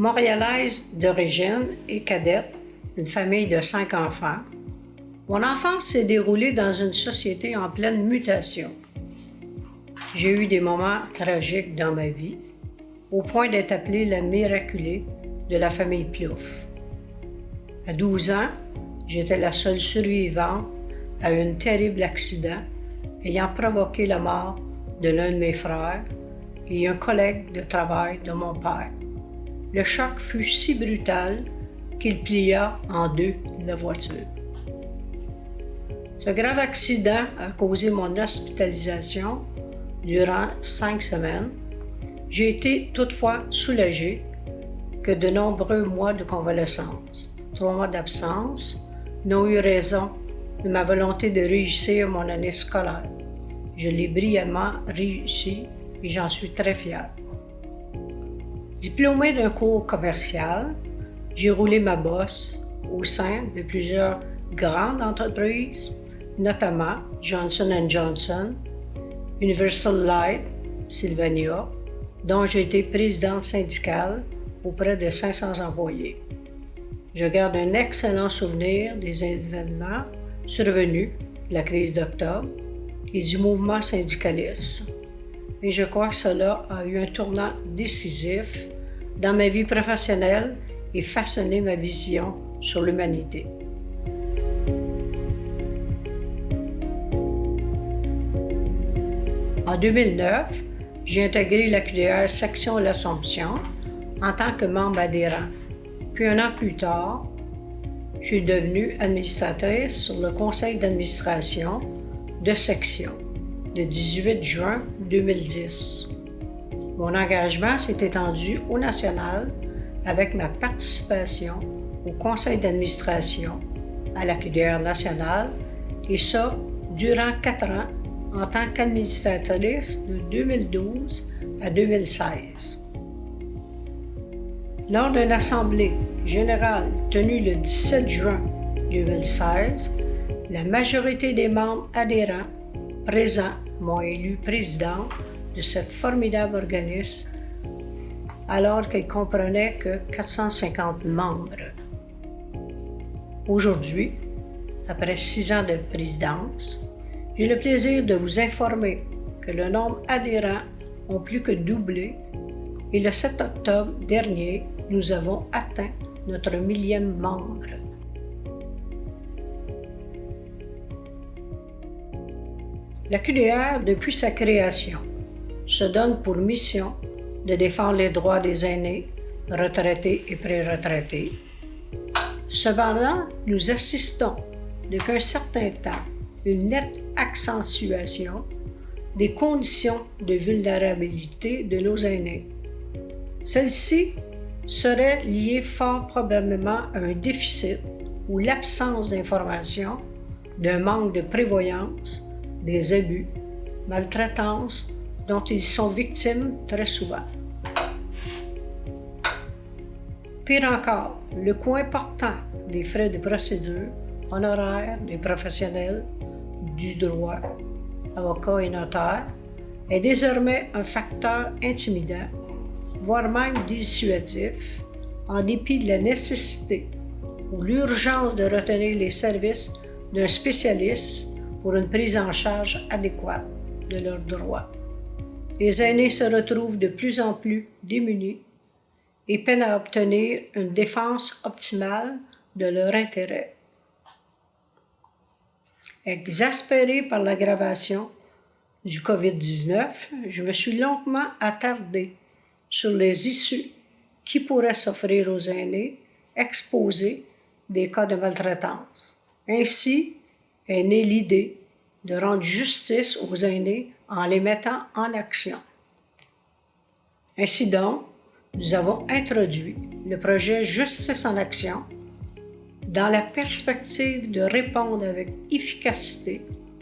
Montréalaise d'origine et cadette d'une famille de 5 enfants, mon enfance s'est déroulée dans une société en pleine mutation. J'ai eu des moments tragiques dans ma vie, au point d'être appelée la miraculée de la famille Plouffe. À 12 ans, j'étais la seule survivante à un terrible accident ayant provoqué la mort de l'un de mes frères et un collègue de travail de mon père. Le choc fut si brutal qu'il plia en deux la voiture. Ce grave accident a causé mon hospitalisation durant 5 semaines. J'ai été toutefois soulagée que de nombreux mois de convalescence, 3 mois d'absence, n'ont eu raison de ma volonté de réussir mon année scolaire. Je l'ai brillamment réussi et j'en suis très fière. Diplômée d'un cours commercial, j'ai roulé ma bosse au sein de plusieurs grandes entreprises, notamment Johnson & Johnson, Universal Light, Sylvania, dont j'ai été présidente syndicale auprès de 500 employés. Je garde un excellent souvenir des événements survenus, la crise d'octobre, et du mouvement syndicaliste. Et je crois que cela a eu un tournant décisif dans ma vie professionnelle et façonné ma vision sur l'humanité. En 2009, j'ai intégré la QDR section L'Assomption en tant que membre adhérent. Puis un an plus tard, je suis devenue administratrice sur le conseil d'administration de section le 18 juin 2010. Mon engagement s'est étendu au national avec ma participation au conseil d'administration à la QDR nationale et ça durant 4 ans en tant qu'administratrice de 2012 à 2016. Lors d'une assemblée générale tenue le 17 juin 2016, la majorité des membres adhérents présents m'ont élu présidente de cette formidable organisme alors qu'elle comprenait que 450 membres. Aujourd'hui, après 6 ans de présidence, j'ai le plaisir de vous informer que le nombre adhérents ont plus que doublé et le 7 octobre dernier, nous avons atteint notre 1000e membre. La QDR, depuis sa création, se donne pour mission de défendre les droits des aînés, retraités et pré-retraités. Cependant, nous assistons depuis un certain temps à une nette accentuation des conditions de vulnérabilité de nos aînés. Celle-ci serait liée fort probablement à un déficit ou l'absence d'information, d'un manque de prévoyance, des abus, maltraitances dont ils sont victimes très souvent. Pire encore, le coût important des frais de procédure, honoraires des professionnels du droit, avocats et notaires, est désormais un facteur intimidant, voire même dissuasif, en dépit de la nécessité ou l'urgence de retenir les services d'un spécialiste pour une prise en charge adéquate de leurs droits. Les aînés se retrouvent de plus en plus démunis et peinent à obtenir une défense optimale de leurs intérêts. Exaspéré par l'aggravation du COVID-19, je me suis longuement attardée sur les issues qui pourraient s'offrir aux aînés exposés des cas de maltraitance. Ainsi est née l'idée de rendre justice aux aînés en les mettant en action. Ainsi donc, nous avons introduit le projet Justice en action dans la perspective de répondre avec efficacité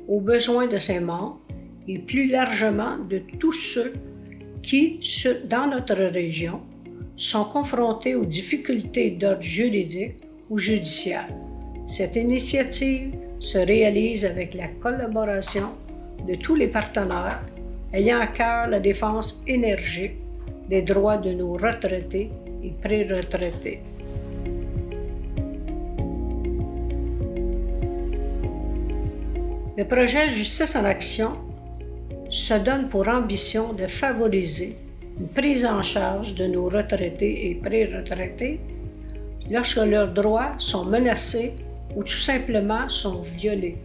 aux besoins de ses membres et plus largement de tous ceux qui, dans notre région, sont confrontés aux difficultés d'ordre juridique ou judiciaire. Cette initiative se réalise avec la collaboration de tous les partenaires ayant à cœur la défense énergique des droits de nos retraités et pré-retraités. Le projet Justice en action se donne pour ambition de favoriser une prise en charge de nos retraités et pré-retraités lorsque leurs droits sont menacés ou tout simplement sont violés.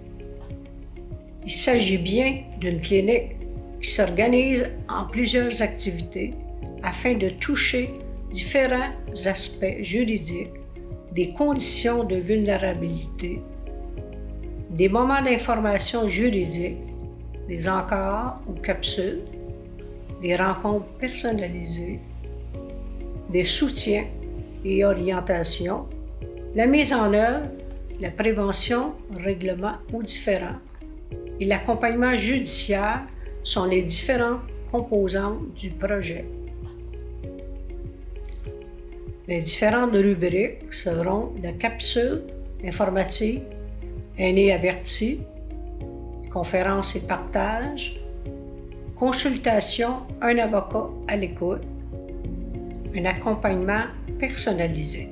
Il s'agit bien d'une clinique qui s'organise en plusieurs activités afin de toucher différents aspects juridiques, des conditions de vulnérabilité, des moments d'information juridique, des encarts ou capsules, des rencontres personnalisées, des soutiens et orientations, la mise en œuvre, la prévention, règlement ou différend, et l'accompagnement judiciaire sont les différentes composantes du projet. Les différentes rubriques seront la capsule informative, aînés avertis, conférences et partage, consultation, un avocat à l'écoute, un accompagnement personnalisé.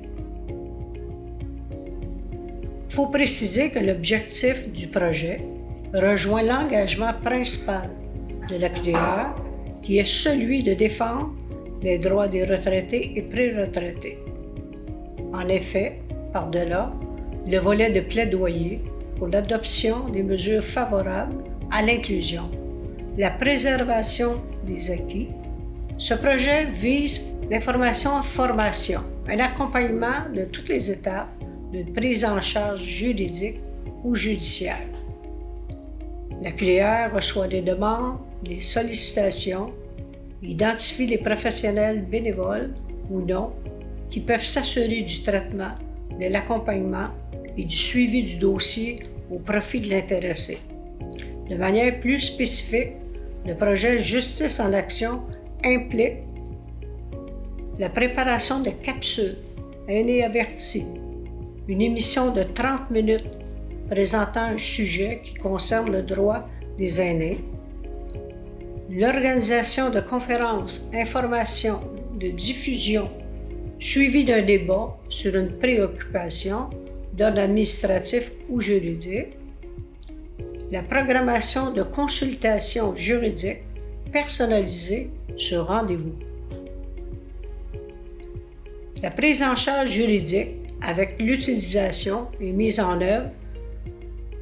Il faut préciser que l'objectif du projet rejoint l'engagement principal de la CDR, qui est celui de défendre les droits des retraités et pré-retraités. En effet, par-delà, le volet de plaidoyer pour l'adoption des mesures favorables à l'inclusion, la préservation des acquis, ce projet vise l'information-formation, un accompagnement de toutes les étapes d'une prise en charge juridique ou judiciaire. La CLEAR reçoit des demandes, des sollicitations, identifie les professionnels bénévoles ou non qui peuvent s'assurer du traitement, de l'accompagnement et du suivi du dossier au profit de l'intéressé. De manière plus spécifique, le projet Justice en action implique la préparation de capsules, aînés avertis, une émission de 30 minutes présentant un sujet qui concerne le droit des aînés, l'organisation de conférences, informations, de diffusion, suivi d'un débat sur une préoccupation d'ordre administratif ou juridique, la programmation de consultations juridiques personnalisées sur rendez-vous. La prise en charge juridique avec l'utilisation et mise en œuvre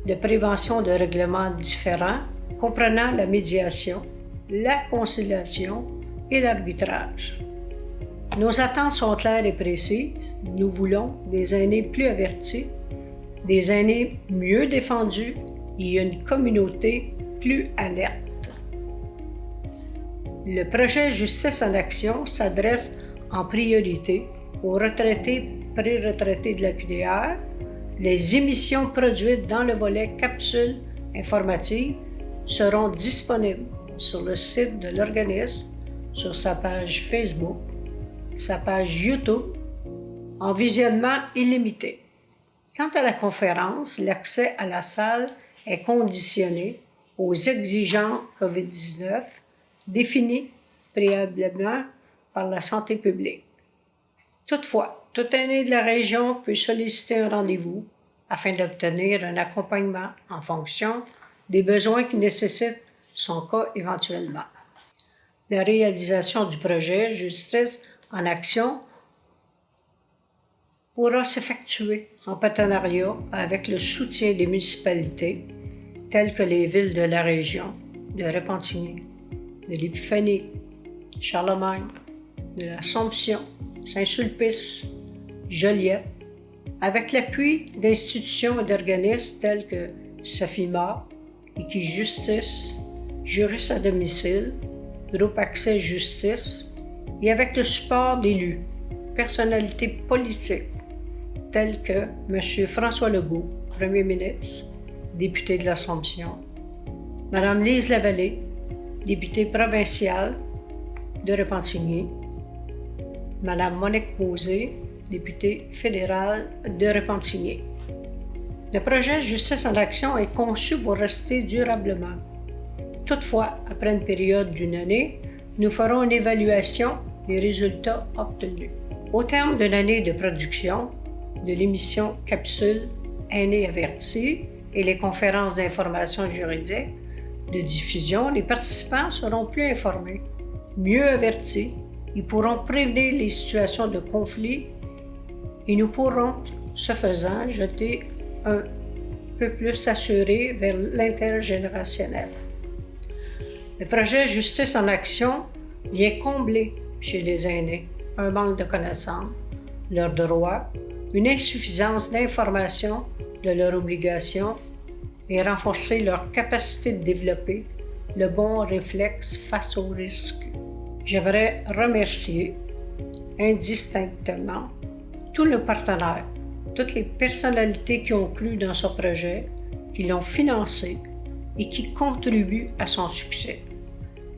de prévention de règlements différents comprenant la médiation, la conciliation et l'arbitrage. Nos attentes sont claires et précises. Nous voulons des aînés plus avertis, des aînés mieux défendus et une communauté plus alerte. Le projet Justice en action s'adresse en priorité aux retraités pré-retraités de la CDR. Les émissions produites dans le volet capsule informative seront disponibles sur le site de l'organisme, sur sa page Facebook, sa page YouTube, en visionnement illimité. Quant à la conférence, l'accès à la salle est conditionné aux exigences COVID-19 définies préalablement par la santé publique. Toutefois, tout aîné de la région peut solliciter un rendez-vous afin d'obtenir un accompagnement en fonction des besoins qui nécessitent son cas éventuellement. La réalisation du projet Justice en action pourra s'effectuer en partenariat avec le soutien des municipalités telles que les villes de la région, de Repentigny, de l'Épiphanie, Charlemagne, de l'Assomption, Saint-Sulpice, Joliette, avec l'appui d'institutions et d'organismes tels que Safima, Équijustice, Juristes à domicile, Groupe Accès Justice, et avec le support d'élus, personnalités politiques tels que M. François Legault, Premier ministre, député de l'Assomption, Mme Lise Lavallée, députée provinciale de Repentigny, Mme Monique Posé, députée fédérale de Repentigny. Le projet Justice en action est conçu pour rester durablement. Toutefois, après une période d'une année, nous ferons une évaluation des résultats obtenus. Au terme d'une année de production de l'émission Capsule Aînés avertis et les conférences d'information juridique de diffusion, les participants seront plus informés, mieux avertis, ils pourront prévenir les situations de conflit et nous pourrons, ce faisant, jeter un peu plus assuré vers l'intergénérationnel. Le projet Justice en action vient combler chez les aînés un manque de connaissances, leurs droits, une insuffisance d'information de leurs obligations et renforcer leur capacité de développer le bon réflexe face aux risques. J'aimerais remercier indistinctement tous nos partenaires, toutes les personnalités qui ont cru dans ce projet, qui l'ont financé et qui contribuent à son succès.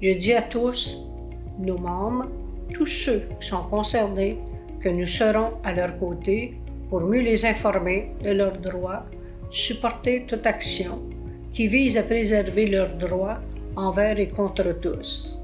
Je dis à tous, nos membres, tous ceux qui sont concernés, que nous serons à leur côté pour mieux les informer de leurs droits, supporter toute action qui vise à préserver leurs droits envers et contre tous.